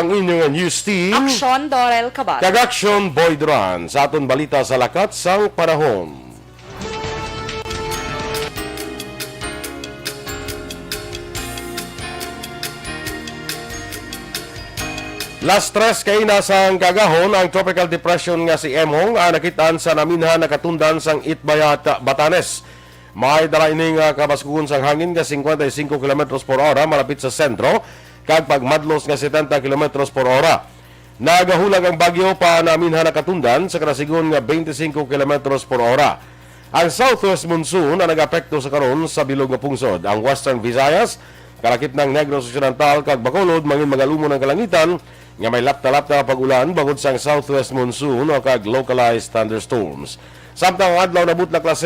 ang inyong news team. Aksyon, Dorel, Cabatu. Kag-Aksyon, Boy Duran. Sa aton balita sa lakat sang panahon. Last stress kay nasang kagahon ang tropical depression nga si Emong nakitaan sa naminha nakatundan sang Itbayat, Batanes. May dala ining kabaskugon sang hangin nga 55 km per hora malapit sa sentro kag pagmadlos nga 70 km per hora. Nagahulag ang bagyo pa naminha nakatundan sa kanasigon nga 25 km per hora. Ang southwest monsoon na nagapekto sa karon sa bilog nga pungsod. Ang Western Visayas, kalakip ng Negros Occidental kag Bacolod mangin magalumon ang kalangitan nga may lapta-lapta pag-ulan bangod sa southwest monsoon o kag localized thunderstorms. Samtang ang adlaw nabut na alas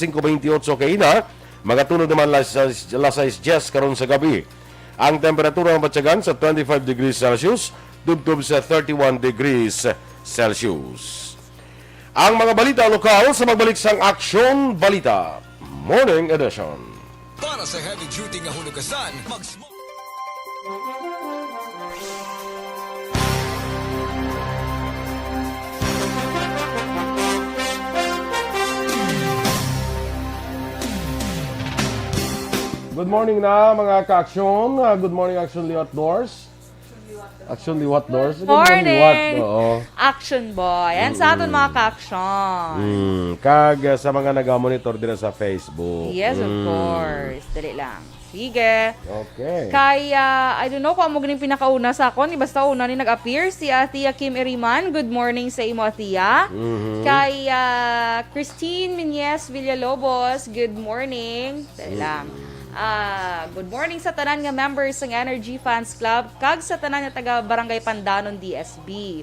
5:28 kay ina, magatunod naman alas 6:10 karon sa gabi. Ang temperatura ng batyagan sa 25 degrees Celsius, tubtob sa 31 degrees Celsius. Ang mga balita lokal sa magbalik sang Aksyon Balita Morning Edition. Para sa heavy-duty nga hunugasan, mag-smoke. Good morning na mga ka-aksyon. Good morning, Aksyon Liwat Doors. Aksyon Liwat Doors. Good Morning! Oo. Action boy. Yan sa aton mga ka-aksyon. Kag sa mga nag-monitor din sa Facebook. Yes, of course. Dali lang. Sige. Okay. Kaya, I don't know kung mo ganing pinakauna sa akon. Basta una ni nag-appear si Tia Kim Iriman. Good morning sa imo, Tia. Kay Christine Minyes Villalobos. Good morning. Dali lang. Good morning sa tanan nga members ng Energy Fans Club kag sa tanan nga taga Barangay Pandanon DSB.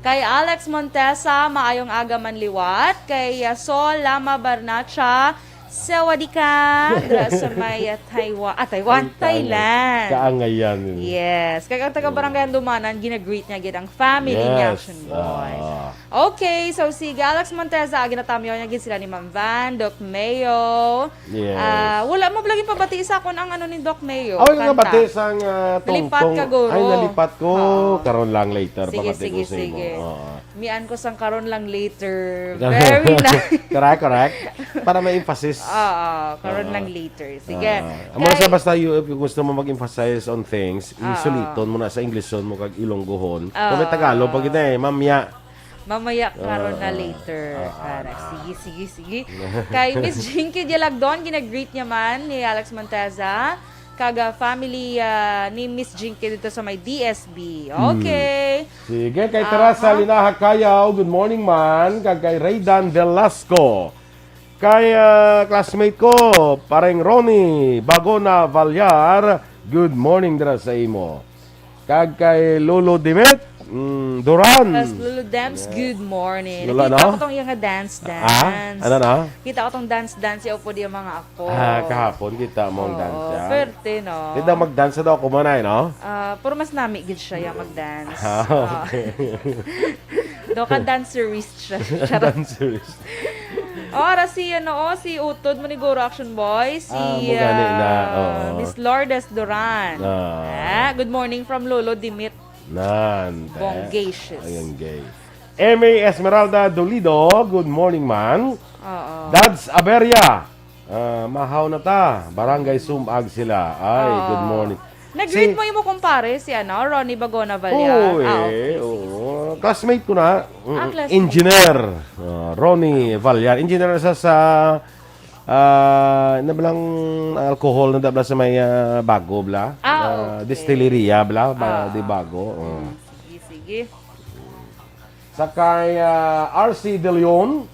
Kay Alex Montesa, maayong aga manliwat. Kay Sol Lama Barnacha, sawadika, dra sa may Taiwan, Thailand. Kaangayan. Yes. Kaya ang taga Barangay Andumanan, ginagreet niya gid ang family niya, Action Boy. Okay, so si Alex Monteza, ginatamyo niya gid sila ni Ma'am Van, Doc Mayo. Yes. Wala mo blagin pabati sa akon ang ano ni Doc Mayo. Yung nabati sang Nalipat ka, Guro. Ay, nalipat ko. Karon lang later. Sige, pabati sige, ko sa imo. sige. Oo. Mian ko sang karon lang later. Very nice. Correct. Para may emphasis. Karon lang later. Sige. Amo sa basta if gusto mo mag-emphasize on things, isuliton mo na sa Englishon mo kag Ilonggohon. Kung may Tagalog pag ito mamaya. Mamaya karon na later. Sige. Kay Miss Jinky Dialagdon, ginag-greet niya man ni Alex Monteza. Kaga family ni Miss Jinky dito sa may DSB. Okay. Sige, kay Teresa Linaha Kayaw, good morning man. Kag kay Raydan Velasco. Kay classmate ko, pareng Ronnie Bagona Valyar, good morning dira sa imo. Kag kay Lolo Dimet, Duran. As Lulu Dams, good morning. Lula, Kita no? ko tong yung dance. Ano na? Kita ko tong dance. Yaw po di mga ako. Kahapon kita mong dance yan. Pwerte, no? Kita mag-dance daw ako manay, no? Pero mas nami gid siya yung mag-dance. Okay. Do ka dancerist siya. Dancers. Ora si si Utod mo ni Goro Action Boy, si magani na, Miss Lourdes Duran. Good morning from Lolo Dimit. Bongacious. Ayun, gay. M.A. Esmeralda Dolido, good morning man. Dads Aberia, mahaw na ta. Barangay Sumag sila. Ay, good morning. Nag-greet mo yung mo kumpare si Ronnie Bagona Valyar. Okay. Classmate ko na. Classmate. Engineer. Ronnie Valyar. Engineer sa nabalang alcohol na dabla sa may bago bla. Okay. Distilleria bla di bago. Sige. Sakay RC De Leon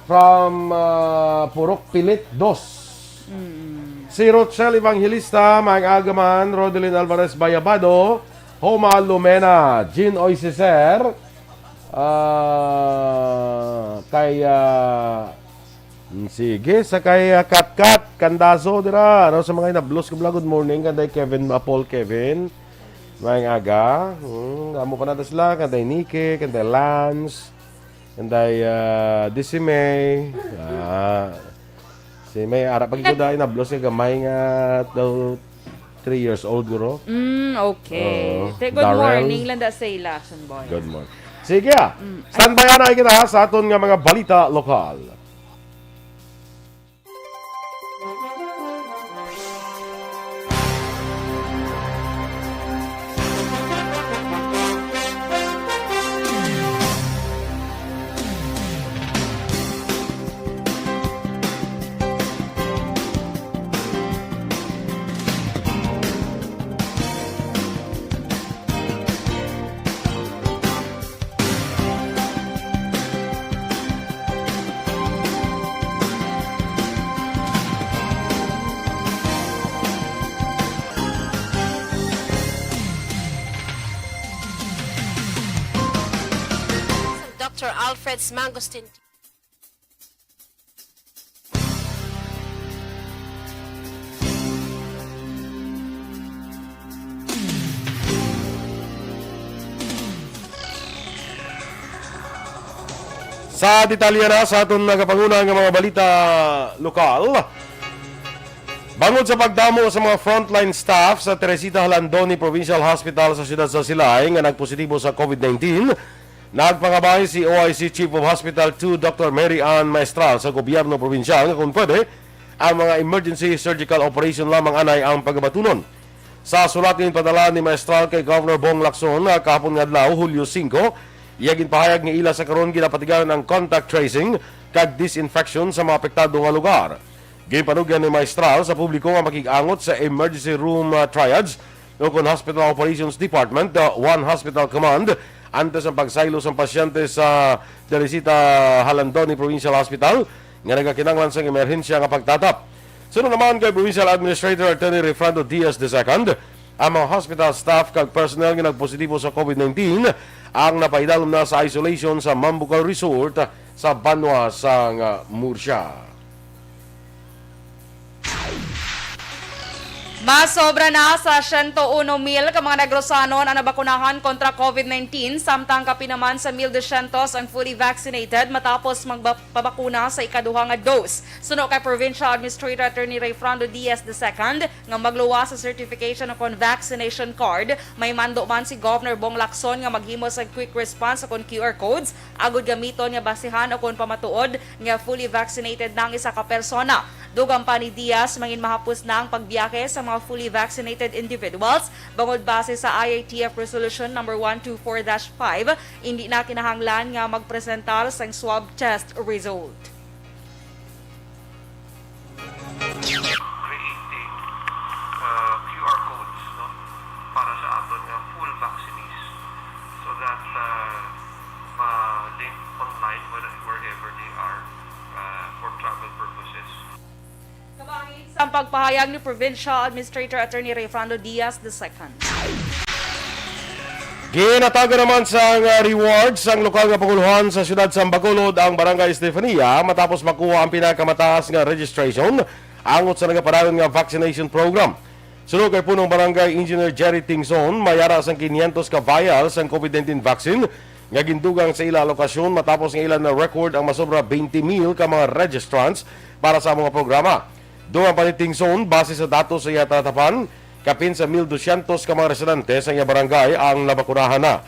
from Purok Pilit 2. Si Rochelle Evangelista, Mang Agaman, Rodelyn Alvarez Bayabado, Homa Lumena, Jean Oisiser, sige, sa kay Kat Kandazo dira, sa mga inablos ko good morning kanday Kevin Paul Kevin. Mang aga, amo pa na sila kanday Nike, kanday Lance, kanday Decime, si may ara pag ito dahil nablos nga gamay nga daw 3 years old guro. Okay. Good Dorel. morning, landa sa ila, boy. Good morning. Sige, standby na kita sa aton nga mga balita lokal. Dr. Alfred's Mangosteen. Sa detalye na sa aton nagapanguna nga mga balita lokal. Bangod sa pagdamo sa mga frontline staff sa Teresita Halandoni Provincial Hospital sa siyudad sa Silay nga nagpositibo sa COVID-19, nagpangabay si OIC Chief of Hospital 2 Dr. Mary Ann Maestral sa gobyerno probinsyal nga kung pwede, ang mga emergency surgical operation lamang anay ang pagabatunon. Sa sulat ng padala ni Maestral kay Governor Bong Lacson kahapon nga adlaw, Hulyo 5, iyagin pahayag nga ila sa karon ginapatigaran ang contact tracing kag disinfection sa mga apektado nga lugar. Ginpanugyan ni Maestral sa publiko nga makig-angot sa emergency room triads o kon Hospital Operations Department, One Hospital Command, antes ang pagsaylo sa pasyente sa Teresita Halandoni Provincial Hospital nga nagakinanglan sa emerhensya nga pagtatap. Sunod naman kay Provincial Administrator Attorney Refrando Diaz II, ang mga hospital staff kag personnel nga nagpositibo sa COVID-19 ang napaidalom na sa isolation sa Mambucal Resort sa Banwa sa Murcia. Mas sobra na sa 101,000 ka mga negrosanon ang nabakunahan kontra COVID-19, samtang kapinaman sa 1,200 ang fully vaccinated matapos magpabakuna sa ikaduha nga dose. Suno kay Provincial Administrator Attorney Refrando Diaz II nga magluwa sa certification ng vaccination card, may mando man si Governor Bong Lacson nga maghimo sa quick response sa QR codes, agud gamiton nga basihan o pamatuod nga fully vaccinated nang isa ka persona. Dugang pa ni Diaz, mangin mahapos na ang pagbiyahe sa mga fully vaccinated individuals bangod base sa IATF Resolution No. 124-5, hindi na kinahanglan nga magpresentar sa swab test result. Creating QR codes, no, para sa aton nga full vaccinees so that ma-link online wherever they are for travel purposes. Sa pagpahayag ni Provincial Administrator Attorney Refrando Diaz II. Ginataga naman sa rewards ang lokal nga panguluhan sa siyudad sa Bacolod ang Barangay Estefania matapos makuha ang pinakamataas nga registration angot sa nagapadayon nga vaccination program. Sunod kay punong Barangay Engineer Jerry Tingson, mayara sang 500 ka vials ang COVID-19 vaccine nga gindugang sa ila lokasyon matapos ng ilan na record ang masobra 20,000 ka mga registrants para sa mga programa. Doon ang paniting zone, base sa datos sa iya tatapan, kapin sa 1,200 ka mga residente sa iya barangay ang nabakunahan na.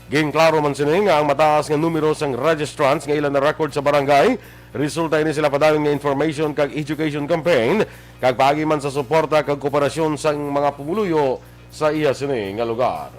Ginklaro man sining nga ang mataas nga numero sang registrants nga ilan na record sa barangay, resulta ini sila padayon nga information kag education campaign, kag paagi man sa suporta kag kooperasyon sang mga pumuluyo sa iya sining nga lugar.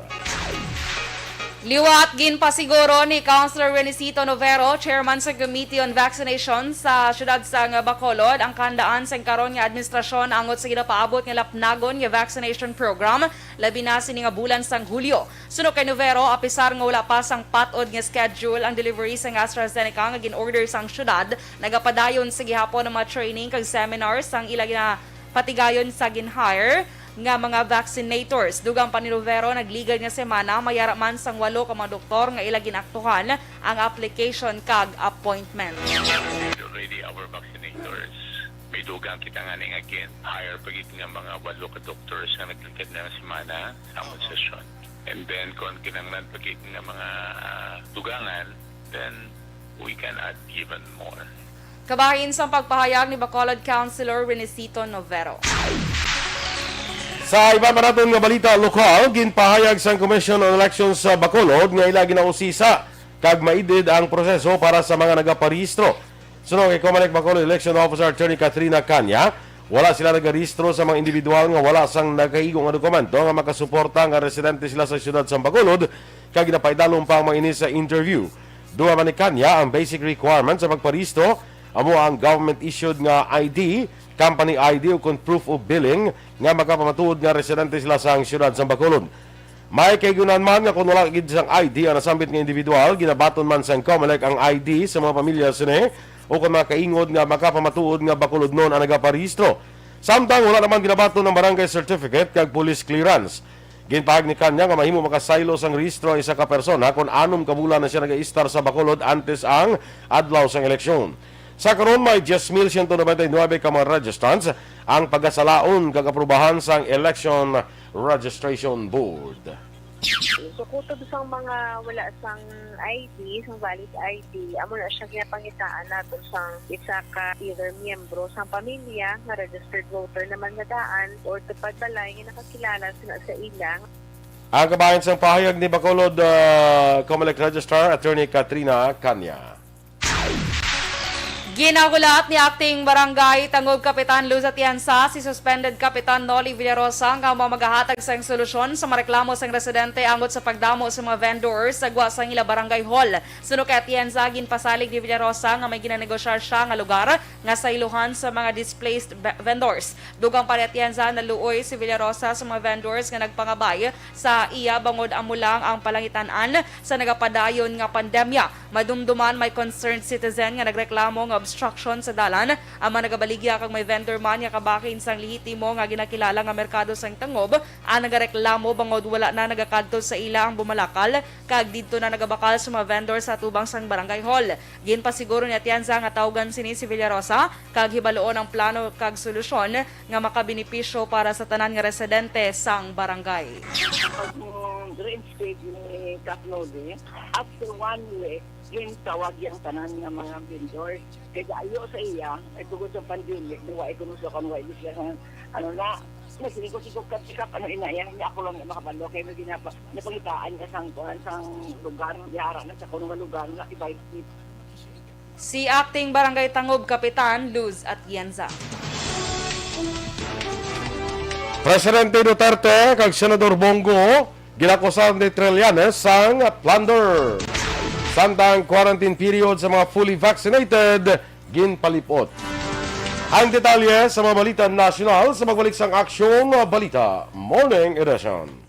Liwat ginpasiguro ni Councilor Renisito Novero, Chairman sa Committee on Vaccination sa siyudad sa Bacolod, ang kandaan sa karon nga administrasyon angot sa ginapaabot nga lapnagon nga vaccination program labi na sini nga bulan sang Hulyo. Suno kay Novero, apisar nga wala pa sang patod nga schedule ang delivery sa AstraZeneca nga gin-order sang siyudad, nagapadayon sa gihapon ng mga training kag seminars sang ila na patigayon sa gin-hire nga mga vaccinators. Dugang pa ni Novero, nagligad nga semana, mayara man sang 8 ka mga doktor nga ila ginaktuhan ang application kag appointment. Already our vaccinators, may dugang kita nga ning again, hire pagit nga mga 8 ka doctors nga naglikad na semana sa among session. And then kung kinanglan pagit nga mga dugangan, then we can add even more. Kabahin sa pagpahayag ni Bacolod Councilor Renisito Novero. Sa iba pa naton nga balita lokal, ginpahayag sa Commission on Elections sa Bacolod nga ila ginausisa kag maidid ang proseso para sa mga nagaparehistro. Sunod kay Comelec Bacolod Election Officer Attorney Katrina Kanya, wala sila nagarehistro sa mga individual nga wala sang nagahigong nga dokumento nga makasuporta nga residente sila sa siyudad sa Bacolod kag ginapaidalom pa ang mga ini sa interview. Duha man ni Kanya ang basic requirement sa pagparehistro amo ang government-issued nga ID, company ID o kung proof of billing nga magkapamatuod nga residente sila sa siyudad sa Bacolod. May kaygunan man nga kung wala gid sang ID ang nasambit nga individual, ginabaton man sa Comelec ang ID sa mga pamilya sini o kung makaingod nga makapamatuod nga Bacolod noon ang nagaparehistro. Samtang wala naman ginabaton ng barangay certificate kag police clearance. Ginpahag ni Kanya nga mahimo makasaylo sang rehistro isa ka persona kung anom ka bulan na siya nag-istar sa Bacolod antes ang adlaw sang eleksyon. Sa karon may 10,199 ka mga registrants ang pagkasalaon kag aprubahan sang Election Registration Board. So kutod sang mga wala sang ID, sang valid ID, amo na siya ginapangitaan nato sang isa ka either miyembro sang pamilya nga registered voter naman nga daan or tupad balay nga nakakilala sila sa ilang. Ang kabayan sang pahayag ni Bacolod Comelec Registrar Attorney Katrina Kanya. Ginagulat ni Acting Barangay Tangog Kapitan Luz Atienza si suspended Kapitan Noli Villarosa nga mamagahatag sa solusyon sa mareklamo sang residente angot sa pagdamo sa mga vendors sa guwasang ila barangay hall. Suno kay Atienza ginpasalig ni Villarosa nga may ginanegosyar siya nga lugar nga sa iluhan sa mga displaced vendors. Dugang pa ni Atienza naluoy si Villarosa sa mga vendors nga nagpangabay sa iya bangod amulang ang palangitan-an sa nagapadayon nga pandemya. Madumduman may concerned citizen nga nagreklamo nga obstruction sa dalan. Ang mga nagabaligya kag may vendor man nga kabakin sang lehitimo nga ginakilala nga merkado sang Tangob ang nagareklamo bangod wala na nagakadto sa ila ang bumalakal kag didto na nagabakal sa mga vendor sa tubang sang barangay hall. Ginpasiguro ni Atienza nga tawgan sini si Villarosa kag hibaloon ang plano kag solusyon nga makabenipisyo para sa tanan nga residente sang barangay. Green State ni Kaklode, after 1 week, yung tawag yung tanan ng mga vendors. Kaya ayo sa iya, ay tugod sa pandemic, diwa ikonuso kanwa, hindi siya nagsinikot-sikot ka, inayan niya ako lang makabalo, kaya may napangitaan ka sang lugar, yara na sa kunong lugar, na ibay. Si Acting Barangay Tangob Kapitan Luz Atienza. Presidente Duterte kag Senador Bongo ginakusan ni Trillanes sang plunder. Samtang quarantine period sa mga fully vaccinated ginpalipot. Ang detalye sa mga balita national sa magbalik sang Aksyon Balita Morning Edition.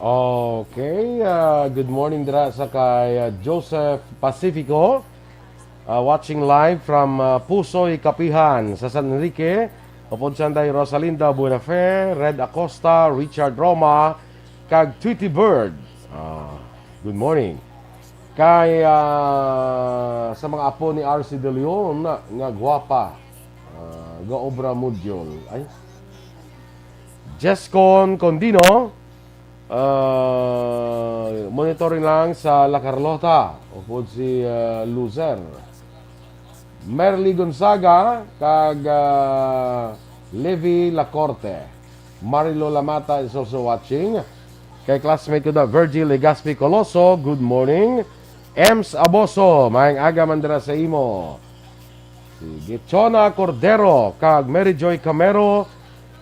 Okay, good morning dira sa kay Joseph Pacifico. Watching live from Pusoy, Kapihan sa San Enrique. Upod sanday Rosalinda Buenafe, Red Acosta, Richard Roma, kag Tweety Bird. Good morning. Kay sa mga apo ni RC De Leon nga gwapa. Gaobra Mudyol. Ay. Jescon Condino. Monitoring lang sa La Carlota. Upod si Luzer. Merly Gonzaga kag Levi Lacorte. Marilo Lamata is also watching. Kay classmate ko na Virgil Legaspi Coloso, good morning. Ems Aboso, maayong aga mandara sa imo. Si Chona Cordero kag Mary Joy Camero,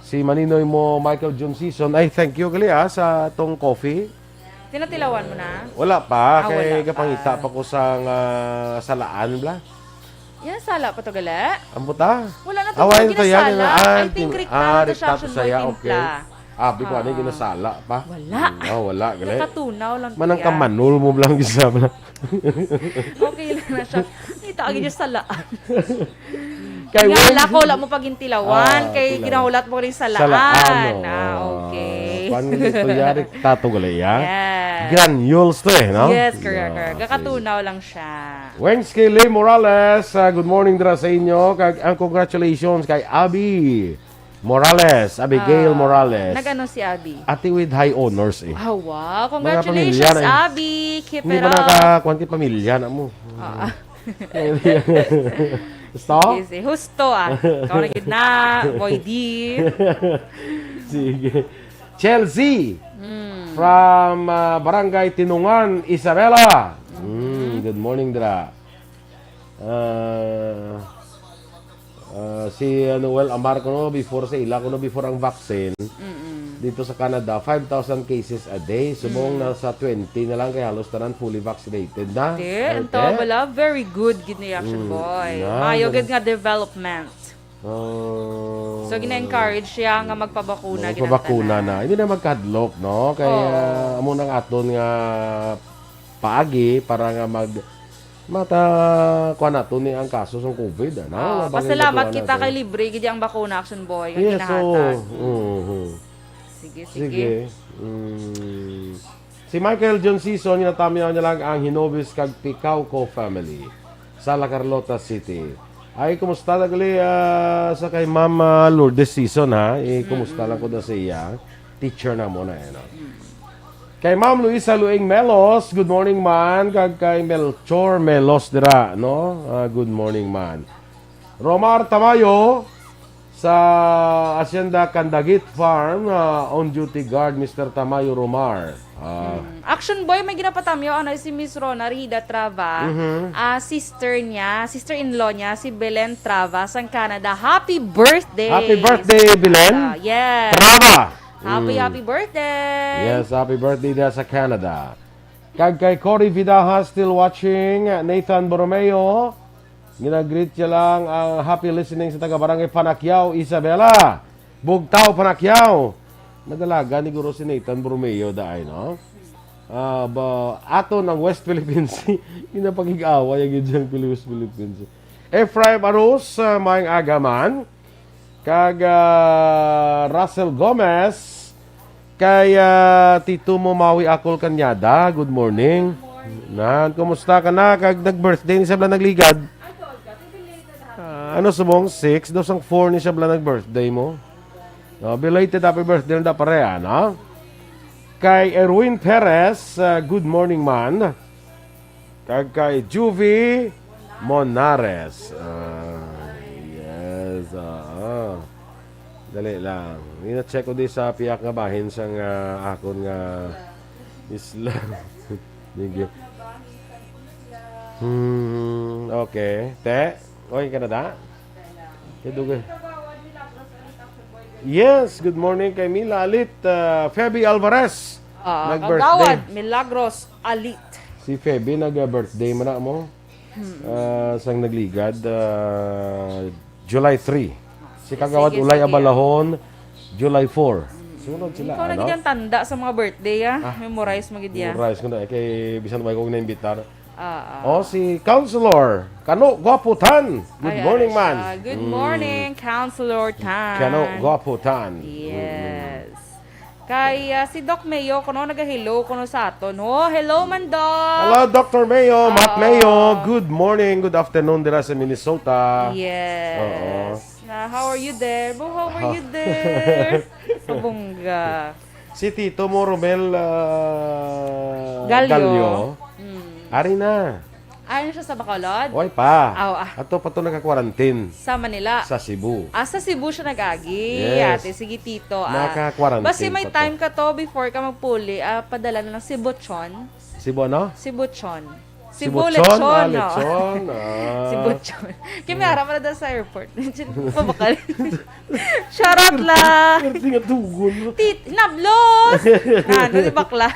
si maninoy mo Michael John Season. Ay, thank you gali sa tong coffee. Tinatilawan mo na? Wala pa, kay wala kapangita pa. pa ko sa salaan bla. Yan, sala pa to gali? Ambuta? Wala na to Awain mga to yan. ginasala. I think Rick na to siya, Aksyon Boy saya, timpla. Abi ko ano yung ginasala pa? Wala. Wala, gali. Nakatunaw lang to Manang yan. kamanul mo lang gisa bla. Okay lang na siya. Ito, agi niya salaan. Kay Ngala ko, wala mo pagintilawan. Kay tilaw. ginahulat mo rin salaan. Salaan, Okay. Paano ito yari? Tato gali, ya? Yes. Granules to no? Yes, correct. Kakatunaw lang siya. Wednesday Lee Morales, good morning dira sa inyo. Ang congratulations kay Abby Morales, Abigail Morales. Nag-ano si Abby? Ate with high honors eh. Wow. pamilya Congratulations, na eh. Abby. Keep Hindi it ba up. nakakuanti pamilya na mo? Gusto? Easy. Husto Ikaw na gid na. Boy D. Sige. Chelsea from Barangay Tinungan, Isabela. Good morning, Dra. Si Noel Amar ko no before sa ila ko no before ang vaccine. Dito sa Canada, 5,000 cases a day. Subong na sa 20 na lang kaya halos tanan fully vaccinated na. Ang tawa bala, very good gid ni Aksyon Boy. Mayo gid nga development. So gina-encourage siya nga magpabakuna gid. Magpabakuna na. Hindi na magkadlok, no? Kaya amo nang aton nga paagi para nga kuha nato ni ang kaso sa COVID. Pasalamat kita kay libre gid ang bakuna, Aksyon Boy. Ang ginahatag. Sige. Si Michael John Season, natamiyaw niya lang ang Hinobis kag Picauco family sa La Carlota City. Ay, kumusta na gali sa kay Ma'am Lourdes Season, ha? Kumusta lang ko na sa iya. Teacher na muna, no? Kay Ma'am Luisa Luing Melos, good morning, man. Kag kay Melchor Melos dira, no? Good morning, man. Romar Tamayo, sa Hacienda Candagit Farm, on-duty guard, Mr. Tamayo Romar. Aksyon Boy, may ginapatamyo. Ano si Miss Rona Rida Trava. Sister-in-law niya, si Belen Trava, sa Canada. Happy birthday! Happy birthday, Belen! Yes! Trava! Happy birthday! Yes, happy birthday na sa Canada. Kag kay Cory Vidaha, still watching. Nathan Borromeo, ginagreet siya lang ang happy listening sa taga-barangay Panakyaw, Isabela. Bugtaw, Panakyaw. Nagalaga ni Guro si Nathan Borromeo daay, no? Ato ng West Philippines. Inapagig-awa yung gidyang West Philippines. Ephraim Arus, maayong agaman. Kag Russell Gomez. Kay Tito mo Maui Akol Kanyada. Good morning. Kumusta ka na? Kag nag-birthday ni Sabla nagligad. Ano subong 6, dosang 4 ni Sabla nag-birthday mo. Belated happy birthday na pareha, no? Kay Erwin Perez, good morning, man. Kay Juvie Monares. Yes. Dali lang. Ina-check ko di sa piyak nga bahin sa akon nga Islam. Okay. Te? Okay ka na da? Yes, good morning kay Mila Alit. Feby Alvarez. Kagawad, Milagros Alit. Si Feby nag-birthday mo na mo. Sang nagligad. July 3. Si Kagawad Ulay Abalahon, July 4. Sunod sila, Ikaw na gid tanda sa mga birthday, Memorize mo gid ya. Memorize ko na, kay bisan ba ko na-imbitar. Ah. Si Councilor Kano Gwaputan. Good morning, man. Good morning, Councilor Tan. Kano Gwaputan. Yes. Kay si Doc Mayo, kuno nag-hello kuno sa aton. Oh, hello man, Doc. Hello, Dr. Mayo, Matt Mayo. Good morning, good afternoon dira sa Minnesota. Yes. How are you there? How are you there? Sa bongga. Si Tito Moromel Galyo. Ari na. Ayun siya sa Bacolod? Oy pa. Ato pa to naka-quarantine. Sa Manila. Sa Cebu. Sa Cebu siya nag-agi. Yes. Ate, sige Tito. Naka-quarantine Basta may pa time ka to before ka magpuli, padala na ng Cebuchon. Cebu ano? Cebuchon. Cebu Lechon, lechon. Cebuchon. Kaya may harap na doon sa airport. Pabakal. Charot la. Perti nga tugon. Nablos! Di bakla.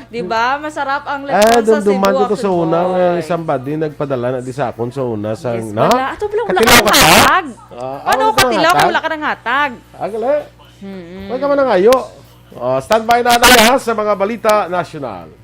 Diba? Masarap ang lechon sa Cebu. Duman ko to sa Action una. Boy. Isang badi nagpadala na di sa akon sa una. Yes, na? wala. Ato wala ka Katilaw ng ka ta? hatag. Ano wala ka ng katilaw hatag? kung wala ka ng hatag? Agala. Huwag ka man na ngayo. Standby na tayo sa mga balita national.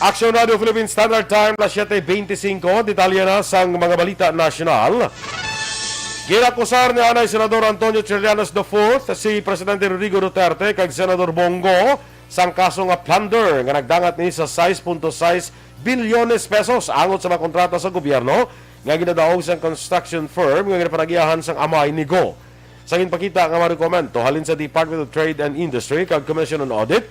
Aksyon Radio Philippine Standard Time, las 7:25. Detalye na sa mga balita nasyonal. Ginakusar ni Anay Senador Antonio Trillanes IV si Presidente Rodrigo Duterte kag Senador Bongo sang kaso nga plunder nga nagdangat ni sa 6.6 bilyones pesos angot sa mga kontrata sa gobyerno nga ginadaog sang construction firm nga ginapanagiyahan sang amay ni Go. Sa ginpakita nga mga rekomento halin sa Department of Trade and Industry kag Commission on Audit,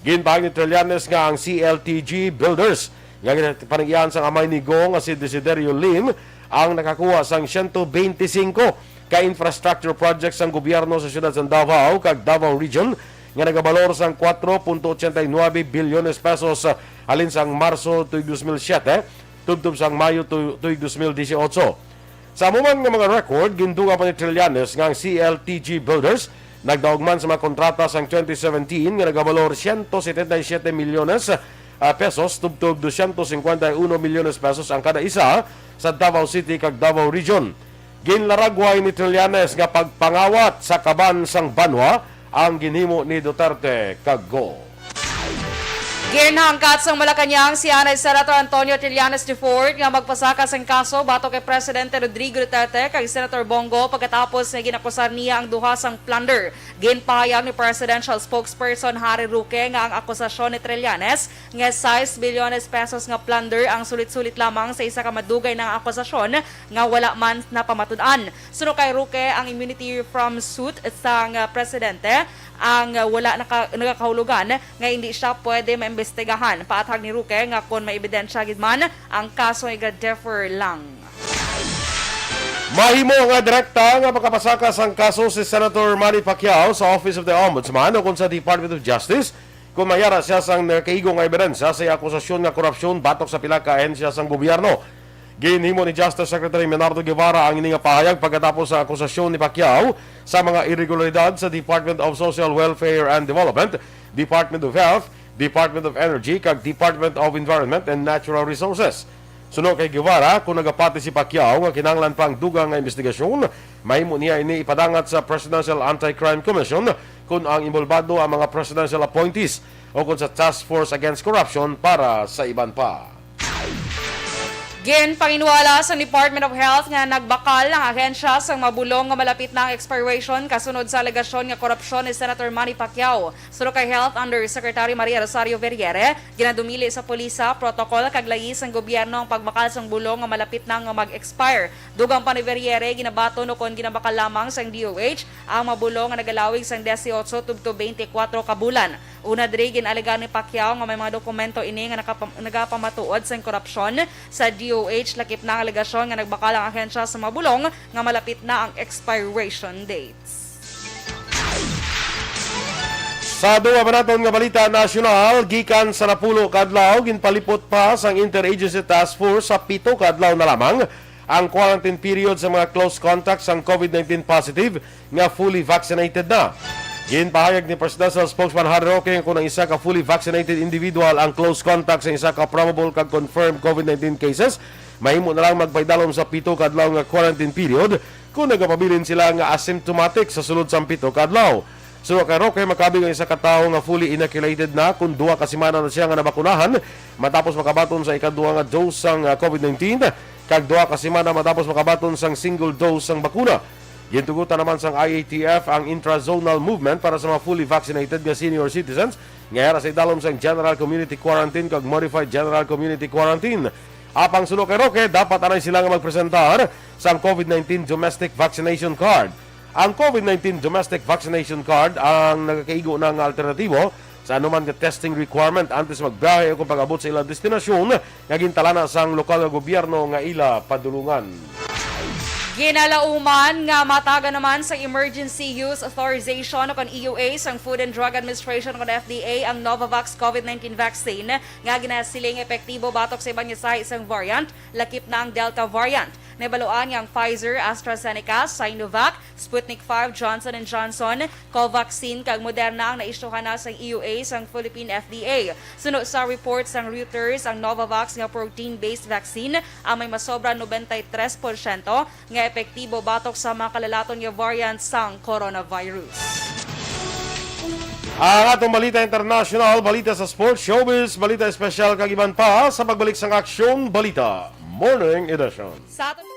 ginpahag ni Trillanes nga ang CLTG Builders nga ginapanagiyahan sang amay ni Go nga si Desiderio Lim ang nakakuha sang 125 ka infrastructure projects sang gobyerno sa siyudad sa Davao kag Davao Region nga nagabalor sang 4.89 bilyones pesos halin sang Marso tuig 2007 tubtob sang Mayo tuig 2018. Sa amuman nga mga record, ginduga pa ni Trillanes nga ang CLTG Builders nagdaogman sa mga kontrata sang 2017 nga nagabalor 177 milyones pesos tubtob 251 milyones pesos ang kada isa sa Davao City kag Davao Region. Ginlaragway ni Trillanes nga pagpangawat sa kaban sang banwa ang ginhimo ni Duterte kag Go. Ginhangkat sang Malacanang si Anay Senator Antonio Trillanes IV nga magpasaka sang kaso bato kay Presidente Rodrigo Duterte kag Senator Bongo pagkatapos nga ginakusar niya ang duha sang plunder. Ginpahayag ni Presidential Spokesperson Harry Roque nga ang akusasyon ni Trillanes nga 6 bilyones pesos nga plunder ang sulit-sulit lamang sa isa ka madugay ng akusasyon nga wala man napamatud-an. Suno kay Roque ang immunity from suit sang Presidente ang wala nagakahulugan nga hindi siya pwede maimbestigahan. Paathag ni Roque nga kung may ebidensya gid man ang kaso ay ga-defer lang. Mahimo nga direkta nga makapasaka sang kaso si Senator Manny Pacquiao sa Office of the Ombudsman o kung sa Department of Justice kung mayara siya sang kaigong nga ebidensya sa akusasyon nga korupsyon batok sa pila ka ahensya sang gobyerno. Ginhimo ni Justice Secretary Menardo Guevara ang ining pahayag pagkatapos sa akusasyon ni Pacquiao sa mga irregularidad sa Department of Social Welfare and Development, Department of Health, Department of Energy kag Department of Environment and Natural Resources. Suno kay Guevara, kung nagapati si Pacquiao nga kinahanglan pang dugang nga investigasyon, mahimo niya ini ipadangat sa Presidential Anti-Crime Commission kung ang involvado ang mga presidential appointees o kung sa Task Force Against Corruption para sa iban pa. Gin panginwala sa Department of Health nga nagbakal ang ahensya sa mabulong nga malapit na ang expiration kasunod sa alegasyon nga korupsyon ni Senator Manny Pacquiao. Suro kay Health Undersecretary Maria Rosario Verriere, ginadumili sa polisa protocol kag layis ang gobyerno ang pagbakal sang bulong nga malapit na nga mag-expire. Dugang pa ni Verriere, ginabato no kon ginabakal lamang sang DOH ang mabulong nga nagalawig sang 18 tubto 24 ka bulan. Una diri ginalegan ni Pacquiao nga may mga dokumento ini nga nagapamatuod sa korupsyon sa DOH lakip na ang alegasyon nga nagbakal ang ahensya sa mabulong nga malapit na ang expiration dates. Sa duwa pa naton nga balita nasyonal, gikan sa napulo kadlaw ginpalipot pa sang Interagency Task Force sa 7 kadlaw na lamang ang quarantine period sa mga close contacts sang COVID-19 positive nga fully vaccinated na. Ginpahayag ni Presidential Spokesman Harry Roque kung ang isa ka fully vaccinated individual ang close contact sa isa ka probable kag confirmed COVID-19 cases, mahimo na lang magpaydalom sa 7 kadlaw nga quarantine period kung nagapabilin sila nga asymptomatic sa sulod sa 7 kadlaw. So kay Roque, makabi ang isa ka tawo nga fully inoculated na kung 2 ka semana na siya nga nabakunahan matapos makabaton sa ikaduha nga dose sang COVID-19 kag 2 ka semana matapos makabaton sang single dose sang bakuna. Gintugutan naman sang IATF ang intrazonal movement para sa mga fully vaccinated nga senior citizens ngayara sa idalom sang General Community Quarantine kag Modified General Community Quarantine. Apang sulo kay Roque, dapat anay sila nga magpresentar sang COVID-19 Domestic Vaccination Card. Ang COVID-19 Domestic Vaccination Card ang nagkaigo ng alternatibo sa anuman nga testing requirement antes magbiyahe o kung pag-abot sa ilang destinasyon nga gintalana sang lokal nga gobyerno nga ila padulungan. Ginalauman nga mataga naman sa Emergency Use Authorization o kan EUA sang Food and Drug Administration o FDA ang Novavax COVID-19 vaccine nga ginasiling epektibo batok sa ibang isang variant, lakip na ang Delta variant. Nabaluan nga ang Pfizer, AstraZeneca, Sinovac, Sputnik 5, Johnson & Johnson, Covaxin kag Moderna ang naisyuhan na sa EUA sang Philippine FDA. Sunod sa reports sang Reuters, ang Novavax nga protein-based vaccine ang may masobra 93% nga epektibo batok sa mga kalalaton nga variant sang coronavirus. Ang atong balita international, balita sa sports, showbiz, balita espesyal kag iban pa sa pagbalik sang Aksyon Balita Morning Edition. Sa aton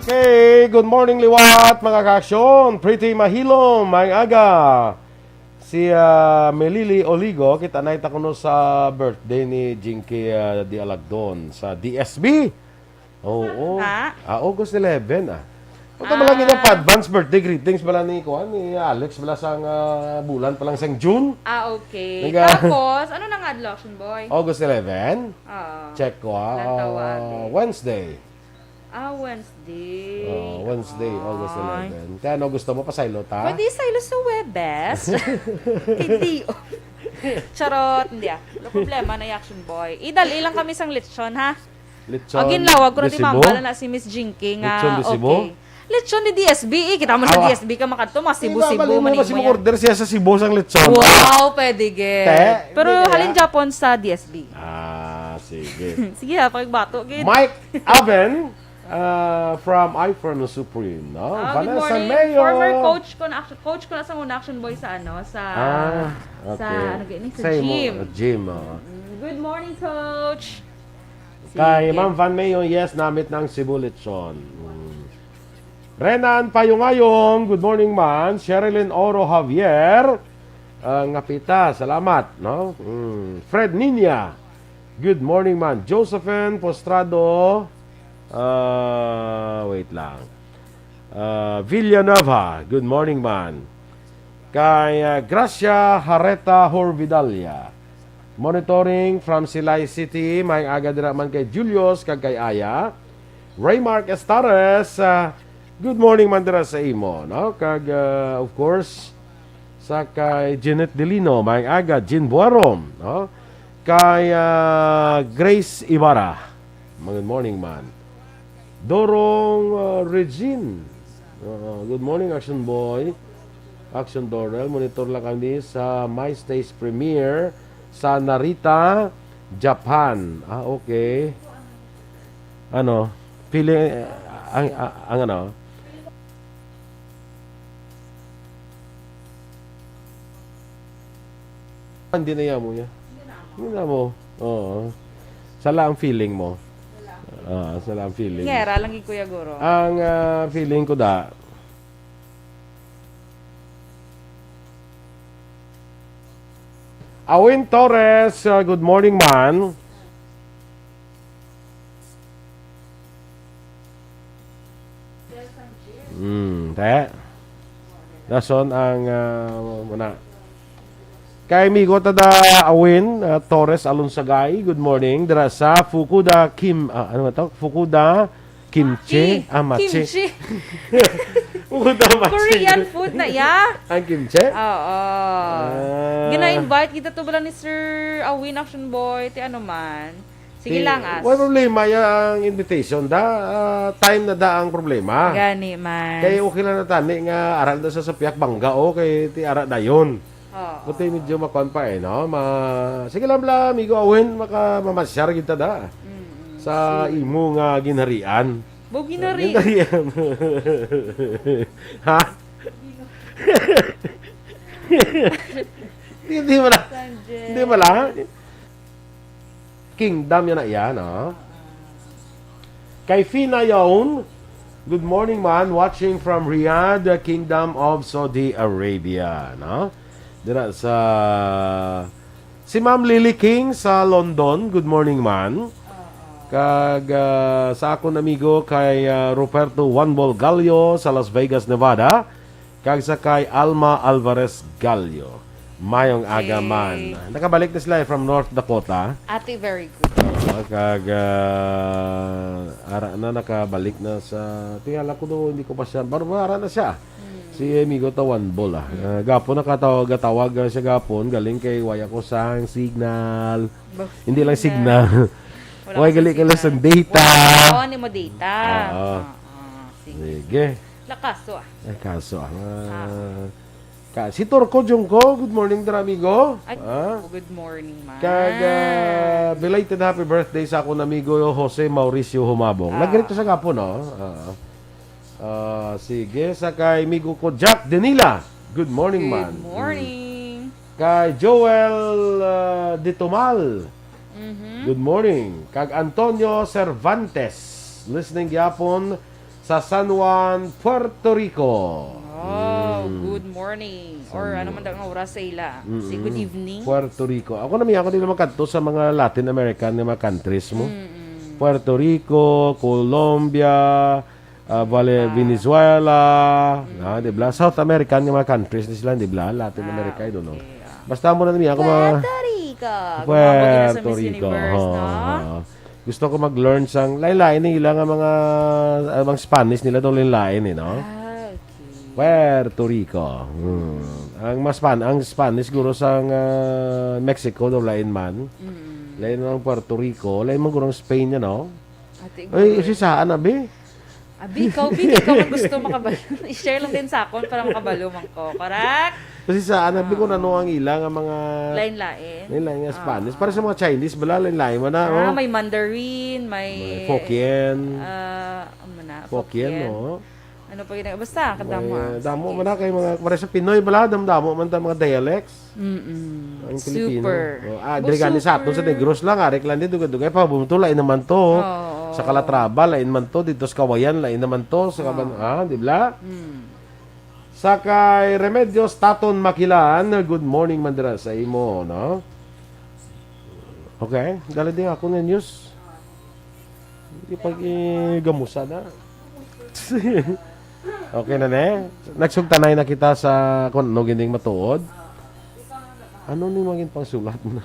Okay, good morning liwat mga kaaksyon. Pretty mahilom, may aga. Si Melili Oligo, kita naita ko no sa birthday ni Jinky Di Alagdon sa DSB. Oo. August 11 ah. Ito ba lang yung advance birthday greetings bala ni Kuan ni Alex bala sang bulan pa lang sang June. Okay. Tapos, ano nang adloction boy? August 11. Check ko Wednesday. Wednesday. Wednesday, August 11. Kaya ano gusto mo pasaylo ta? Pwede saylo sa Webes. Hindi. Charot, hindi ah. Wala problema na action boy. Idali lang kami sang lechon ha. Lechon. Agin lawag ko na ti Desibo? mambala na si Miss Jinky nga. Lechon Desibo? Okay. Lechon ni DSB. Kita mo sa DSB ka makato. Mas Cebu-Cebu. Mo kasi order siya sa Cebu sang lechon. Wow, pwede get. Pero Hindi halin kaya? Japon sa DSB. Sige. Sige ha, pagbato. Get. Mike Alvin from iPhone Supreme, no? Good Vanessa morning. Mayo. Former coach ko na sa una action boy sa ano, sa Okay. sa ano gani sa Say gym. Mo, gym, oh. Good morning, coach. Kay Ma'am Van Mayo, yes, namit ng Cebu lechon. Renan Payungayong, good morning man. Sherilyn Oro Javier, ngapita, salamat, no? Fred Ninya, good morning man. Josephine Postrado, wait lang. Villanueva, good morning man. Kay Gracia Hareta Horvidalia, monitoring from Silay City, may aga dira man kay Julius kag kay Aya. Raymark Estares, good morning man dira sa imo, no? Kag of course sa kay Janet Delino, may aga Jean Buarom, no? Kay Grace Ibarra, good morning man. Dorong Regine, good morning Action Boy. Action Dorel, monitor lang kami sa My Stage Premiere sa Narita, Japan. Okay. Ano? Pili ang ano? Hindi na yan mo niya. Hindi na mo. Oo. Sala ang feeling mo. Sala ang feeling. Ngera lang Kuya Guro. Ang feeling ko da, Awin Torres, good morning man. Dason ang muna. Kay Migo tada Awin Torres Alunsagay, good morning. Dira sa Fukuda ano to? Fukuda Kimchi, Machi. Kimchi. Fukuda Machi. Korean food na ya. Ang kimchi? Oo. Gina-invite kita to bala ni Sir Awin Action Boy, ti ano man. Sige lang as. Wala problema yung invitation time na ang problema. Gani man. Kaya okay lang na tani nga aral na sa sapiak bangga kay ti ara dayon. Buti medyo makuan pa no. Sige lang bla amigo Awin mamasyar kita da. Sa imo nga ginharian. Bo ginari. Ginharian. Ha? Hindi mo lang. Hindi mo lang. Kingdom yan na yan, no? Kay Fina Yaon, good morning man, watching from Riyadh, the Kingdom of Saudi Arabia, no? Dira sa si Ma'am Lily King sa London, good morning man. Kag sa akong amigo kay Roberto Juanbol Gallo sa Las Vegas, Nevada. Kag sa kay Alma Alvarez Gallo. Mayong aga man. Nakabalik na sila from North Dakota. Ate, very good. Kag ara na nakabalik na sa tiyala ko do, hindi ko pa siya barbara na siya. Si amigo tawan bola. Gapon nakatawag siya gapon galing kay waya ko sa signal. Hindi lang signal. Way gali ka lang sa data. Oo, ni mo data. Sige. Lakaso ah. Kaso si Torco Jungko, good morning dara amigo. Ay, good morning man. Kag belated happy birthday sa akong amigo Jose Mauricio Humabong. Nagrito sa gapo no. Sige sa kay amigo ko Jack Denila. Good morning man. Good morning. Kay Joel Ditumal. Good morning. Kag Antonio Cervantes. Listening gyapon sa San Juan, Puerto Rico. Oh, good morning. Or ano man daw ang oras sa ila. Say good evening. Puerto Rico. Ako din naman kanto sa mga Latin American na mga countries mo. Puerto Rico, Colombia, Venezuela, di ba? South American yung mga countries na sila, di ba? Latin America, I don't know. Basta mo na namin ako Puerto Rico. Puerto Miss Rico. Universe, no? Gusto ko mag-learn sang lain-lain nila nga mga Spanish nila daw lain no? Okay. Puerto Rico. Ang Spanish guro sang Mexico daw lain man. Lain ng Puerto Rico, lain man guro Spain no? Ay, si saan abi? Abi, ikaw man gusto makabalo. I-share lang din sa akon para makabalo man ko. Correct? Kasi saan abi ko ano ang ilang ang mga Lain-lain. lain nga Spanish. Para sa mga Chinese, bala lain-lain mo na. May Mandarin, may Hokkien. Hokkien, no? Ano pa yun? Basta, kadamo. Damo man na kay mga para sa Pinoy bala damo man ta mga dialects. Ang Pilipino. Super. Dili gani sa aton sa Negros lang arek lang dito dugay pa bumutulay naman to. Sa Calatrava lain man to dito sa Kawayan lain naman to sa di ba? Sa kay Remedios Taton Makilan, good morning mandira sa imo, no? Okay, dali din ako ng news. Hindi pag gamusa na. Okay na ne? Nagsugtanay na kita sa kung ano gining matuod. Ano ni maging pangsulat na?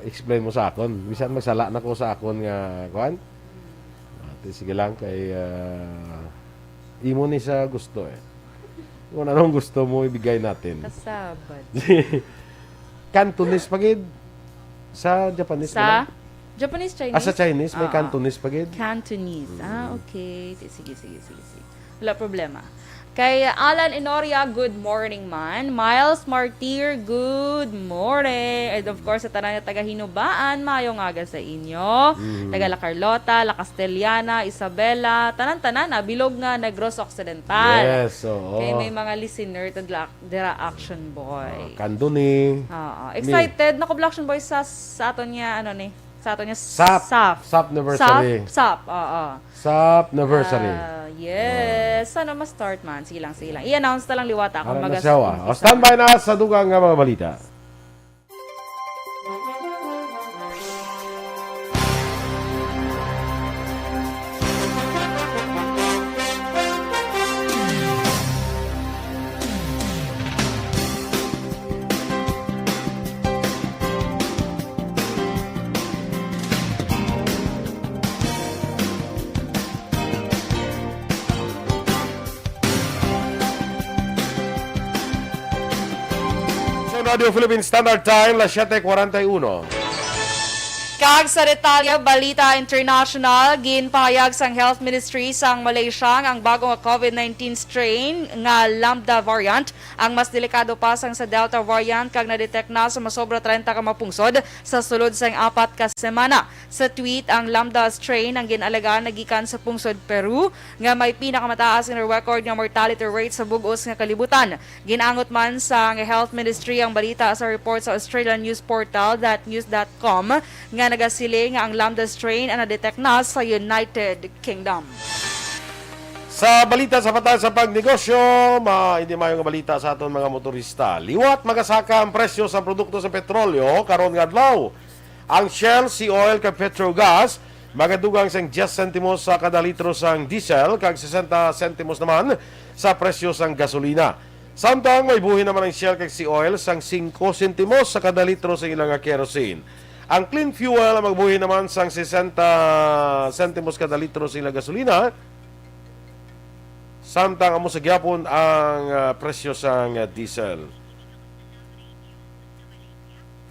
Explain mo sa akon. Bisan magsala na ko sa akon nga kuan. Sige lang kay imo ni sa gusto Kung anong gusto mo ibigay natin. Kasabad. Cantonese pagid sa Japanese Sa Japanese, Chinese? sa Chinese may Cantonese pagid. Cantonese. Okay. Sige. Wala problema. Kay Alan Enoria, good morning man. Miles Martir, good morning. And of course, sa tanan na taga-Hinubaan, mayong aga sa inyo. Taga La Carlota, La Castellana, Isabela, tanan-tanan, bilog nga Negros Occidental. Yes, oo. Kay may mga listener to Dira Action Boy. Kanduni. Excited na ko Action Boy sa aton niya sa aton niya SAP anniversary. SAP, oo. SAP anniversary. Yes. Sana ma-start man. Sige lang. I-announce na lang liwata kung Para na siya, standby na sa dugang nga mga balita. Radio Philippine Standard Time, las 7:41. Kag sa detalye, Balita International, ginpahayag sang Health Ministry sang Malaysia ang bagong COVID-19 strain nga Lambda variant ang mas delikado pa sang sa Delta variant kag na-detect na sa masobra 30 ka mapungsod sa sulod sang 4 ka semana. Sa tweet, ang Lambda strain ang ginalaga nagikan sa pungsod Peru nga may pinakamataas nga record nga mortality rate sa bugos nga kalibutan. Ginangot man sang Health Ministry ang balita sa report sa Australian news portal thatnews.com nga nagasiling nga ang Lambda strain ang na-detect na sa United Kingdom. Sa balita sa patay sa pagnegosyo, hindi mayong balita sa aton mga motorista. Liwat magasaka ang presyo sa produkto sa petrolyo karon nga adlaw. Ang Shell, sea oil kag Petrogas magadugang sang 10 sentimos sa kada litro sang diesel kag 60 sentimos naman sa presyo sang gasolina. Samtang may buhi naman ang Shell kag sea oil sang 5 sentimos sa kada litro sa ilang kerosene. Ang clean fuel ang magbuhi naman sang 60 sentimos kada litro sa ilang gasolina. Samtang amo sa gyapon ang presyo sang diesel.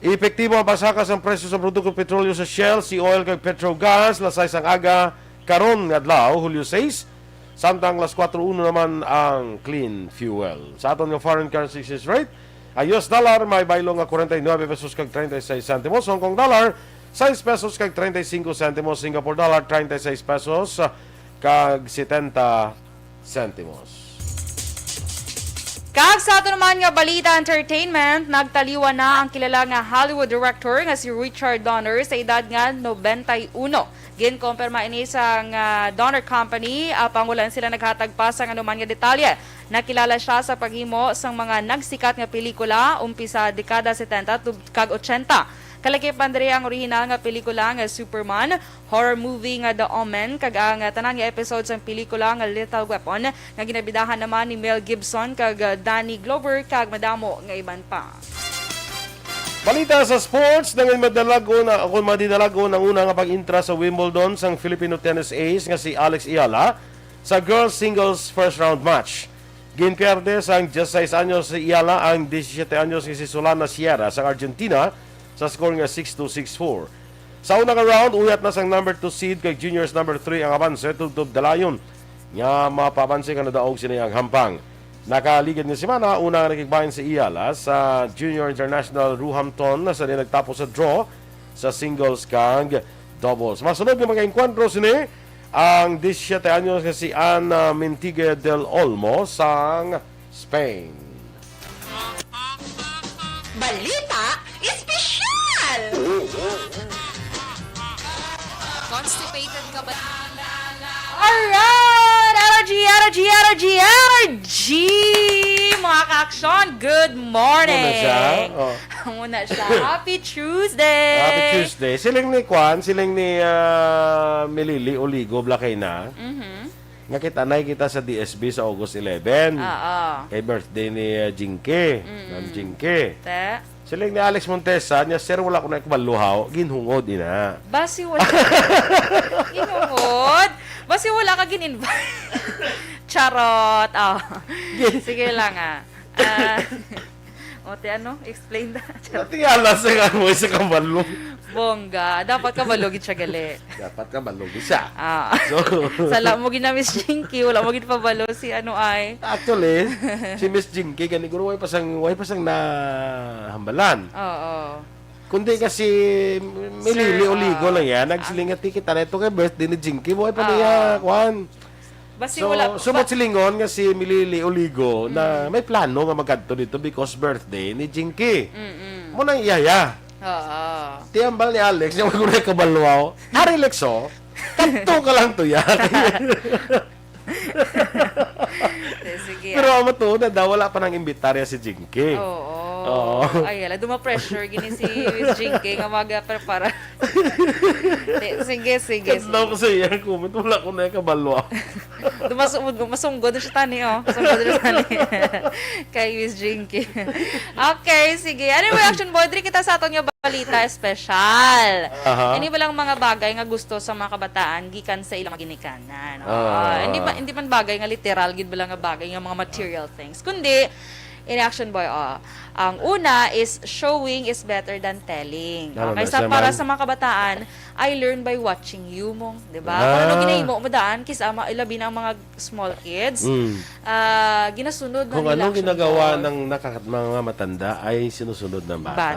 Epektibo ang pagsaka sa presyo sa produkto petrolyo sa Shell, sea oil kag Petrogas lasay sang aga karon nga adlaw Hulyo 6. Samtang las 4:01 naman ang clean fuel. Sa aton nga foreign currency exchange rate, ang US dollar may baylo nga 49 pesos kag 36 centimos, Hong Kong dollar 6 pesos kag 35 centimos, Singapore dollar 36 pesos kag 70 centimos. Kag sa ato naman nga balita entertainment, nagtaliwa na ang kilala nga Hollywood director nga si Richard Donner sa edad nga 91. Ginkompirma ini sang donor company, pangulan sila naghatag pa sa anuman nga detalye. Nakilala siya sa paghimo sang mga nagsikat nga pelikula umpisa dekada 70 kag 80. Kalakipan diri ang orihinal nga pelikula nga Superman, horror movie nga The Omen, kag ang tanan nga episode sang pelikula nga Lethal Weapon nga ginabidahan naman ni Mel Gibson kag Danny Glover kag madamo nga iban pa. Balita sa sports, nang madalago ng una nga pag-intra sa Wimbledon sang Filipino tennis ace nga si Alex Ayala sa girls singles first round match. Ginpierde sang 16 anyos si Ayala ang 17 anyos si Solana Sierra sa Argentina sa score nga 6-2, 6-4. Sa unang round, uyat na sang number 2 seed kay juniors number 3 ang abanse tubtob dalayon. Nga mapapansin ka na daog sinayang hampang. Nakaligid ni semana, unang nakikbayan si Ayala sa Junior International Roehampton na sa nagtapos sa draw sa singles kang doubles. Masunod ng mga enkwentro sini ang 17 anyos na si Ana Mintigue del Olmo sang Spain. Balita Espesyal! Constipated ka ba? Alright! RG! Mga ka-aksyon, good morning! Muna siya? Oh. Muna siya. Happy Tuesday! Happy Tuesday. Siling ni Kwan, siling ni Milili Oligo Blakay na. Nga nakita sa DSB sa August 11. Oo. Kay birthday ni Jinke. Ma'am Jinke. Te? Siling ni Alex Montesa, niya, sir, wala ko na ikabaluhaw. Ginhungod ina. Basi wala. Inuhod? Basi wala ka gin-invite. Charot. Oh. Sige lang Ote, explain that. Natingala sa nga mo sa kabalo. Bongga. Dapat kabalogin siya gali. Dapat kabalo siya. So, sala mo gina Miss Jinky, wala mo ginpabalo si ay. Actually, si Miss Jinky, ganiguro way pasang na hambalan. Oo. Kundi kasi Milili Oligo lang yan. Nagsilingat kita na ito kay birthday ni Jinky. Buhay pa niya, Kwan. Basi So, wala. sumot silingon nga si Milili Oligo na may plano nga magkanto dito because birthday ni Jinky. Muna iyaya. Oo. Tiambal ni Alex, yung magunay kabalwaw. Relax kanto ka lang to ya. Sige. Pero amo to, wala pa nang imbitarya si Jinky. Oo. Ay, ala, duma-pressure gini si Miss Jinky nga mag-prepara. Sige. Kadlaw ko sa iya, comment, wala ko na yung kabalwa. Masunggod siya tani, Masunggod siya tani. Kay Miss Jinky. Okay, sige. Anyway, Action Boy, diri kita sa aton nga balita special. Ini ba lang mga bagay nga gusto sa mga kabataan gikan sa ilang ginikanan. Hindi man bagay nga literal, gid ba lang nga bagay nga mga material things. Kundi, in Action Boy, ang una is showing is better than telling. Okay, para sa mga kabataan, I learn by watching you mong, di ba? Kung ano ginahimo mo daan, kisama ilabi ng mga small kids, ginasunod na kung nila. anong ginagawa ng mga matanda ay sinusunod ng bata.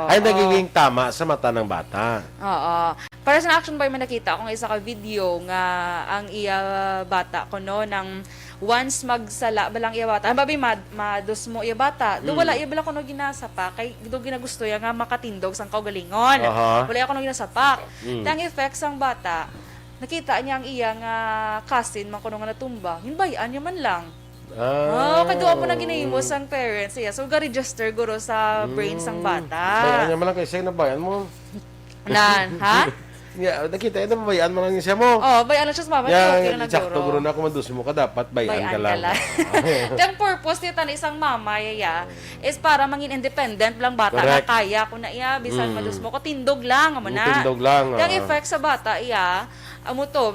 Ay nagiging tama sa mata ng bata. Oo. Para sa Action Boy, may nakita akong isa ka video nga ang iya bata ko ng once magsala balang iya bata. Babi madus mo iya bata. Do wala iya bala kuno ginasapa kay do ginagusto ya nga makatindog sang kaugalingon. Wala iya kuno ginasapak. Tang effect sang bata. Nakita niya ang iya nga cousin man kuno nga natumba. Hinbayan niya man lang. Kay duwa mo na ginahimo sang parents. Yeah, so ga-register guro sa brain sang bata. Bayan niya man lang kay say na bayan mo. Ha? Yeah, nakita ito bayan mo lang siya mo. Bayan lang siya sa mama. Okay na naguro. Sakto guro na kung madus mo ka dapat bayan ka lang. Ang purpose nito na isang mama is para mangin independent lang bata na kaya ko na bisan madus mo ko tindog lang amo na. Tindog lang. Ang effect sa bata amo to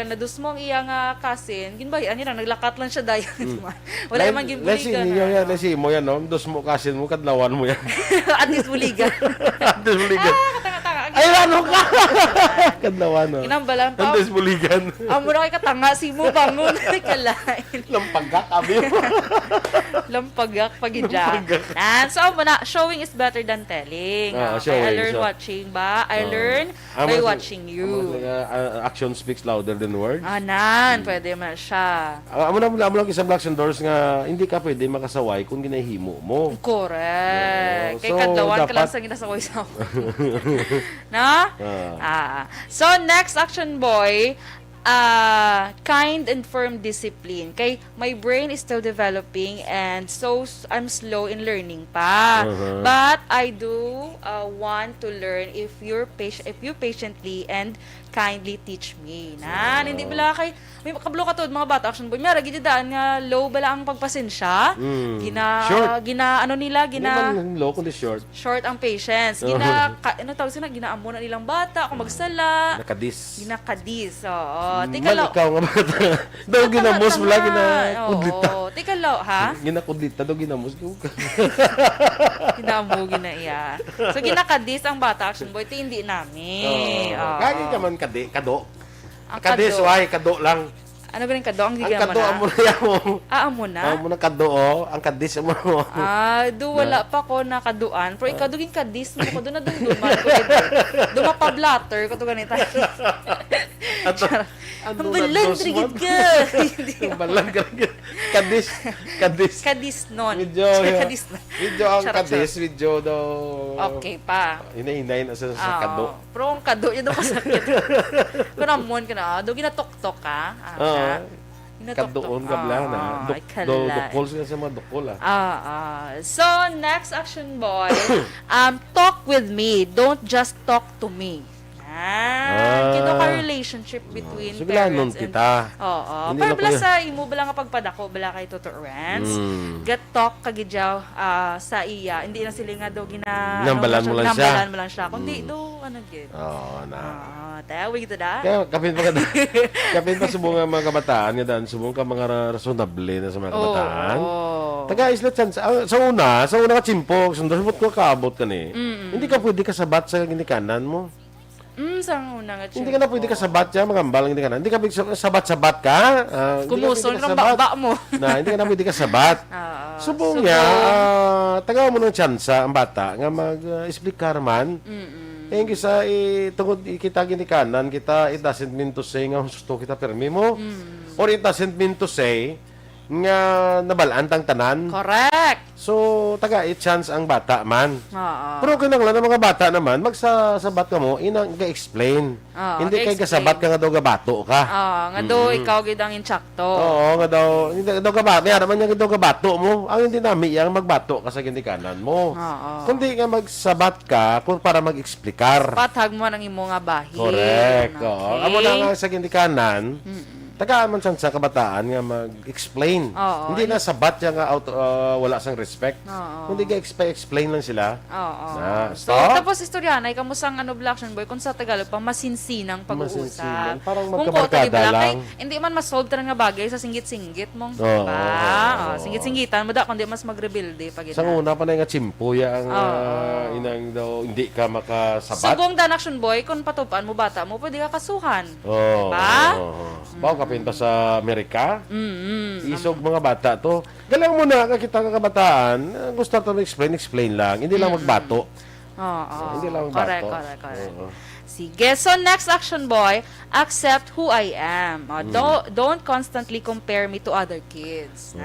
nadus mo ang iyang cousin ginbayan niya naglakat lang siya dayon. Wala man ginbuligan. Let's see mo yan no. Dus mo cousin mo kadlawan mo yan. At least buligan. Ay, ano ka? Kadlawan, no? Inambalan pa. Andes buligan. Amo na kay katanga si mo bangon kalain. Lampagak, abi mo. Lampagak pagidya. So, amo na, showing is better than telling. I learn watching ba? I learn by watching you. Action speaks louder than words. Pwede man siya. Amo lang isang Action Doors nga hindi ka pwede makasaway kung ginahimo mo. Correct. Kay kadlawan ka lang sa ginasaway sa ako. No? So, next action boy, kind and firm discipline. Kay my brain is still developing and so I'm slow in learning pa. But I do want to learn if you patiently and kindly teach me. Hindi bala kay may kablo ka mga bata action boy. Mara gid daan nga low bala ang pagpasensya. Short. Gina Low kundi short. short ang patience. Ano tawag sila? Ginaamo na nilang bata kung magsala. Nakadis. Ginakadis. Oo. Tika Man, law. ikaw nga bata. Daw ginamos mo lang, ginakudlita. Oo. Tika law, ha? Ginakudlita, daw ginamos. Ginamo, ginaiya. So, ginakadis ang bata action boy. Ito hindi namin. Oo. Kagi ka man kado. Ang Kadis, kado. ay, kado lang. Ano galing kado? Ang Ang gigama kado, na? amo na yan mo. Amo na? Amo na kado, ang kadis mo. Wala pa ko nakaduan. Pero ikaw dugin kadis mo ko doon na duman ko. Dumapablatter ko to ganito. Ang balang trigid ka. Ang balang kadis. Kadis nun. Medyo, Kadis nun. medyo ang Charot, kadis, medyo daw. Okay pa. Hinay-hinay na sa kado. Pero ang kado, yun daw masakit. Pero amon ka na, doon ginatok-tok ka. Kadoon ka bla na. Dukol sila sa mga dukol So, next action boy, talk with me. Don't just talk to me. Kito ka relationship between Suglanon parents and kita. Oo. Hindi Pero na bala kuya. sa imo bala nga pagpadako bala kay Toto Rans. Get talk kagidyaw sa iya. Hindi na sila nga daw Nambalan mo lang siya. Nambalan mo lang siya. Kundi do ano gid. Tawag ito da. Kaya kapin pa kapin pa subong nga mga kabataan nga dan subong ka mga rationable na sa mga kabataan. Taga isla chance sa una ka chimpok sundot ko kaabot ka ni. Hindi ka pwede kasabat sa ginikanan mo. Sa una nga Hindi ka na pwede kasabat siya, magambal hindi ka na. Hindi ka pwede sabat-sabat ka. Kumuson kang baba mo. Hindi ka na pwede kasabat. Subong niya, tagaw mo ng tsansa ang bata nga mag-explicar man. Eh, kisa tungod kita ginikanan, it doesn't mean to say nga gusto kita permi mo. Or it doesn't mean to say nga nabalaan tang tanan. Correct. So, chance ang bata man. Pero kinanglan ng mga bata naman, magsasabat ka mo, ga-explain. Hindi kay kasabat ka nga daw gabato ka. Nga daw ikaw gid ang intsakto. Oo, nga daw, hindi daw gabato. Kaya naman yung daw gabato mo. Ang hindi namin yang magbato ka sa ginikanan mo. Kundi nga magsabat ka kung para mag-explikar. Patag mo ng imo nga bahin. Correct. Okay. Amo na nga sa ginikanan, tagaan man sa kabataan nga mag-explain. Hindi na sabat nga wala sang respect. Kundi explain lang sila. So, tapos istoryanay, kamusang black boy, kung sa Tagalog pa, masinsinang pag-uusap. Masinsinan. Parang Kung magkabarkada ko, lang. kay, hindi man masolve ta nga bagay sa singgit-singgit mong, diba? Singgit-singgitan mo da, kundi mas mag-rebuilde pag Sa una pa na nga chimpuya ang inang daw hindi ka makasabat. Sa gong dan action boy, kung patupaan mo bata mo, pwede ka kasuhan. Diba? Bao kapin pa sa Amerika. Isog mga bata to. Galang mo na kita nga kabataan, gusto to explain lang. Hindi lang magbato. Hindi lang magbato. Correct. Sige. So, next action boy, accept who I am. Don't constantly compare me to other kids.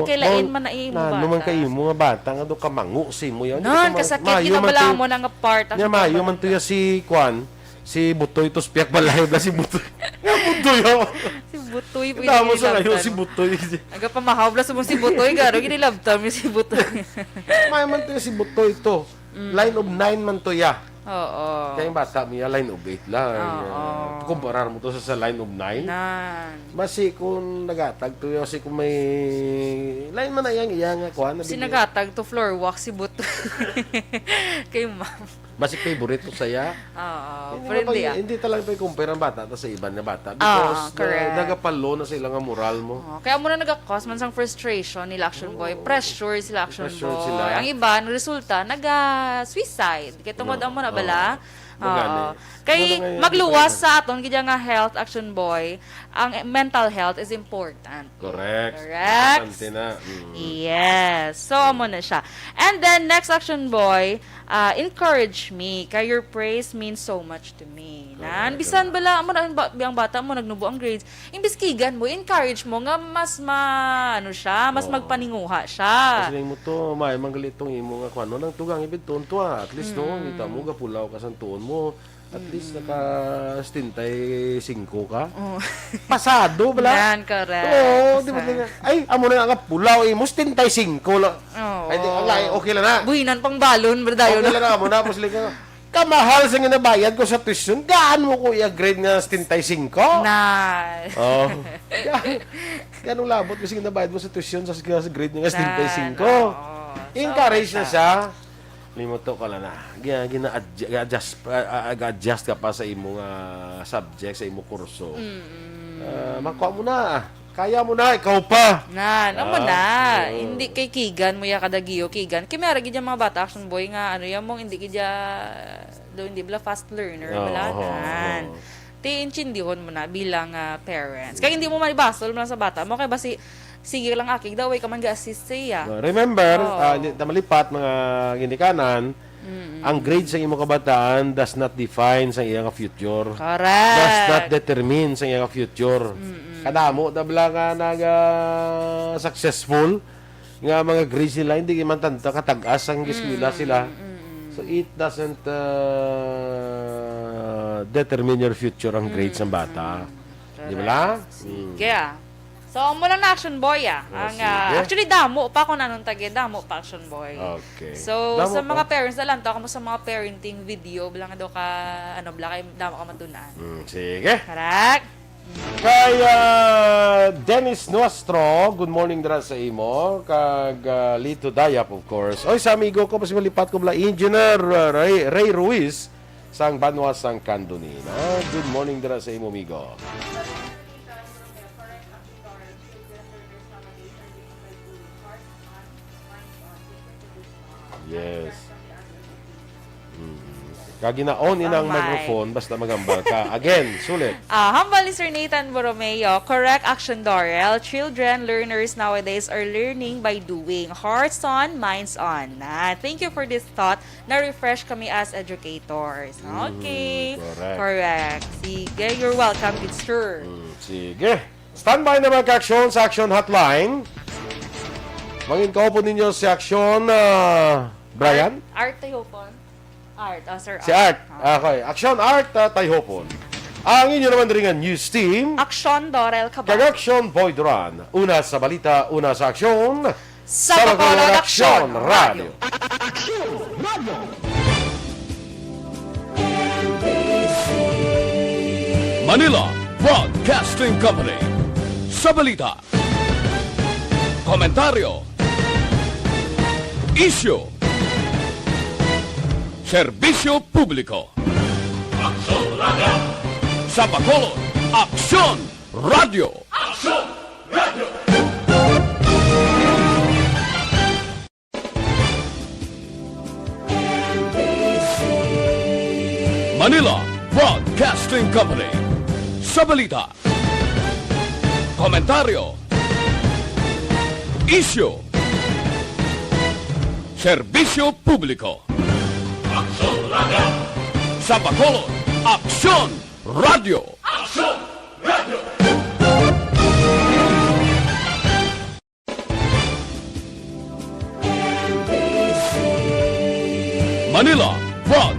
Kailain man na imo bata. Naman kayo mga bata, nga do ka mangusi mo yan. Kasakit, kinabala mo na nga part. Nga mayo man to ya si Kwan, si Butoy tos piyak balay ba si Butoy. Nga Butoy ako. Si Butoy. Tama sa ngayon si Butoy. Aga pa mahawla sa si Butoy. Garo, ginilabtam yung si Butoy. May man to ya si Butoy to. Line of 9 man to ya. Oo. Kaya yung bata niya, line of 8 lang. Kumparar mo to sa line of 9. Masi kung nagatag to, si kung may line man na iya nga kuha. Sinagatag to floor walk si Butoy. Kay ma'am. Basic favorite ko saya. Pero hindi talaga pa i-compare ang bata sa iba na bata. Because nagapalo na sila nga moral mo. Kaya muna nag-cause man sang frustration nila action boy. Pressure sila action boy. Sila. Ang iba, ang resulta, nag-suicide. Kaya tumod mo na bala. Kay magluwas sa aton kaya nga health action boy, ang mental health is important. Correct. Yes. So amo na siya. And then next action boy, encourage me kay your praise means so much to me. Bisan bala mo na ang bata mo nagnubo ang grades, imbis kigan mo, encourage mo nga mas mas magpaninguha siya. Kasi mo to, may mangalitong imo nga kuno nang tugang ibid tuwa. At least no, kita mo gapulaw ka sa tuon mo. mo. At least naka 75 ka. Oh. Pasado, bala? Yan, correct. Oo, di ba? Ay, amo na nga pulaw, mo 75 lang. Oo. Ay, di, okay lang na. Buhinan pang balon, bradayo Okay lang na amo na, muslim ka. Kamahal sa ginabayad ko sa tuition. Gaan mo ko i-grade nga 75? Na. Oh. Ganong labot kasi ginabayad mo sa tuition sa grade nga 75. Encourage na siya. Limuto ka lang na. Gina-adjust ka pa sa imong subject, sa imong kurso. Makuha mo na. Kaya mo na, ikaw pa. Naman na. Hindi kay Kigan mo ya kadagiyo Kigan. Kaya meron gid mga bata action boy nga ano yan mong hindi gidya do hindi bla fast learner balanan. Ti-intindihon mo na bilang parents. Kaya hindi mo malibasol mo lang sa bata mo kay basi sige lang akig daw way ka man ga-assist siya. Remember, malipat mga ginikanan, ang grade sa imong kabataan does not define sa iyang future. Correct. Does not determine sa iyang future. Kadamo dabla nga successful nga mga grades nila hindi man tanta katag-as ang eskwela sila. So it doesn't determine your future ang grades ng bata. Di ba la? Kaya so, mo lang na action boy Ang, actually, damo pa kung anong tagi. Damo pa action boy. Okay. So, Damo sa pa. mga parents na lang, ako mo sa mga parenting video, bilang daw ka, damo ka matunaan. Sige. Correct? Kay Dennis Nuestro, good morning dira sa imo. Kag Lito Dayap, of course. Oy, sa amigo ko, mas malipat ko bala, Engineer Ray Ruiz, sang Banwa, sang Candonina. Good morning dira sa imo, amigo. Yes. Kagina-on inang microphone, basta magambal ka. Again, sulit. Humble ni Sir Nathan Borromeo. Correct action, Dorel. Children, learners nowadays are learning by doing. Hearts on, minds on. Thank you for this thought. Na-refresh kami as educators. Okay. Correct. Sige, you're welcome, good sir. Sige. Standby naman ka-action sa Action Hotline. Mangin ko po ninyo si Action, Brian? Art tayo po. Art, Sir Art. Si Art. Okay. Action Art, Tayhopon. Ang inyo naman rin ang news team. Aksyon, Dorel, Cabatu. Kag-Action, Boy Duran. Una sa balita, una sa aksyon. Sa Bacolod Aksyon Radio. Manila Broadcasting Company. Sa balita, komentaryo, issue, serbisyo publiko. Aksyon Radio. Sa Bacolod, Aksyon Radio. Aksyon Radio. Manila Broadcasting Company. Sa balita, komentaryo, issue, serbisyo publiko. Aksyon Radio. Sa Bacolod, Aksyon Radio. Aksyon Radio. Manila Broadcasting